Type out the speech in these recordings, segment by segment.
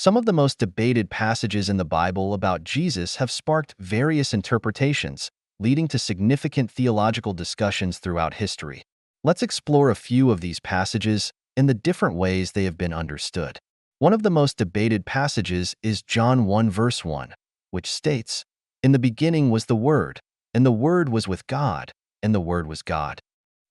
Some of the most debated passages in the Bible about Jesus have sparked various interpretations, leading to significant theological discussions throughout history. Let's explore a few of these passages and the different ways they have been understood. One of the most debated passages is John 1 verse 1, which states, "In the beginning was the Word, and the Word was with God, and the Word was God."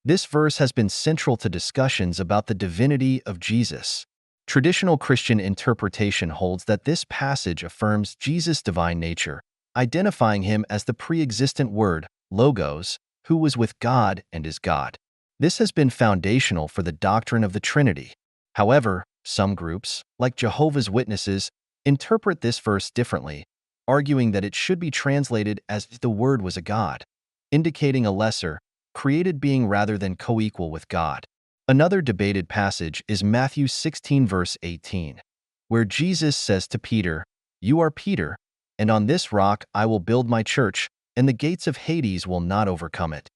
This verse has been central to discussions about the divinity of Jesus. Traditional Christian interpretation holds that this passage affirms Jesus' divine nature, identifying him as the pre-existent Word, Logos, who was with God and is God. This has been foundational for the doctrine of the Trinity. However, some groups, like Jehovah's Witnesses, interpret this verse differently, arguing that it should be translated as the Word was a God, indicating a lesser, created being rather than co-equal with God. Another debated passage is Matthew 16 verse 18, where Jesus says to Peter, "You are Peter, and on this rock I will build my church, and the gates of Hades will not overcome it."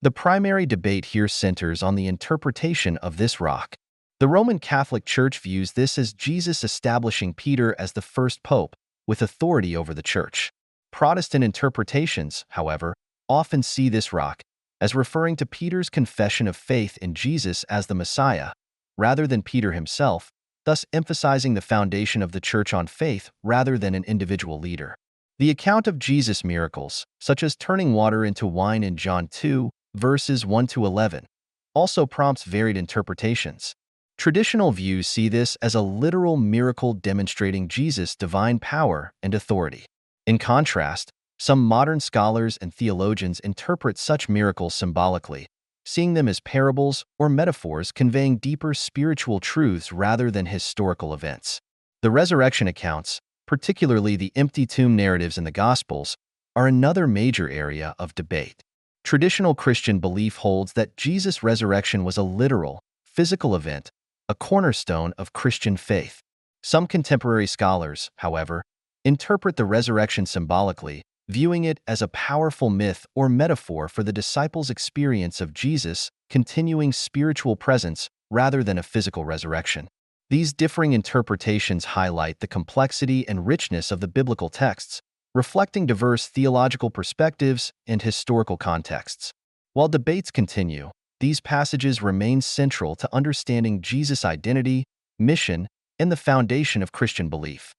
The primary debate here centers on the interpretation of this rock. The Roman Catholic Church views this as Jesus establishing Peter as the first pope, with authority over the church. Protestant interpretations, however, often see this rock as referring to Peter's confession of faith in Jesus as the Messiah, rather than Peter himself, thus emphasizing the foundation of the church on faith rather than an individual leader. The account of Jesus' miracles, such as turning water into wine in John 2, verses 1 to 11, also prompts varied interpretations. Traditional views see this as a literal miracle demonstrating Jesus' divine power and authority. In contrast, some modern scholars and theologians interpret such miracles symbolically, seeing them as parables or metaphors conveying deeper spiritual truths rather than historical events. The resurrection accounts, particularly the empty tomb narratives in the Gospels, are another major area of debate. Traditional Christian belief holds that Jesus' resurrection was a literal, physical event, a cornerstone of Christian faith. Some contemporary scholars, however, interpret the resurrection symbolically, viewing it as a powerful myth or metaphor for the disciples' experience of Jesus' continuing spiritual presence rather than a physical resurrection. These differing interpretations highlight the complexity and richness of the biblical texts, reflecting diverse theological perspectives and historical contexts. While debates continue, these passages remain central to understanding Jesus' identity, mission, and the foundation of Christian belief.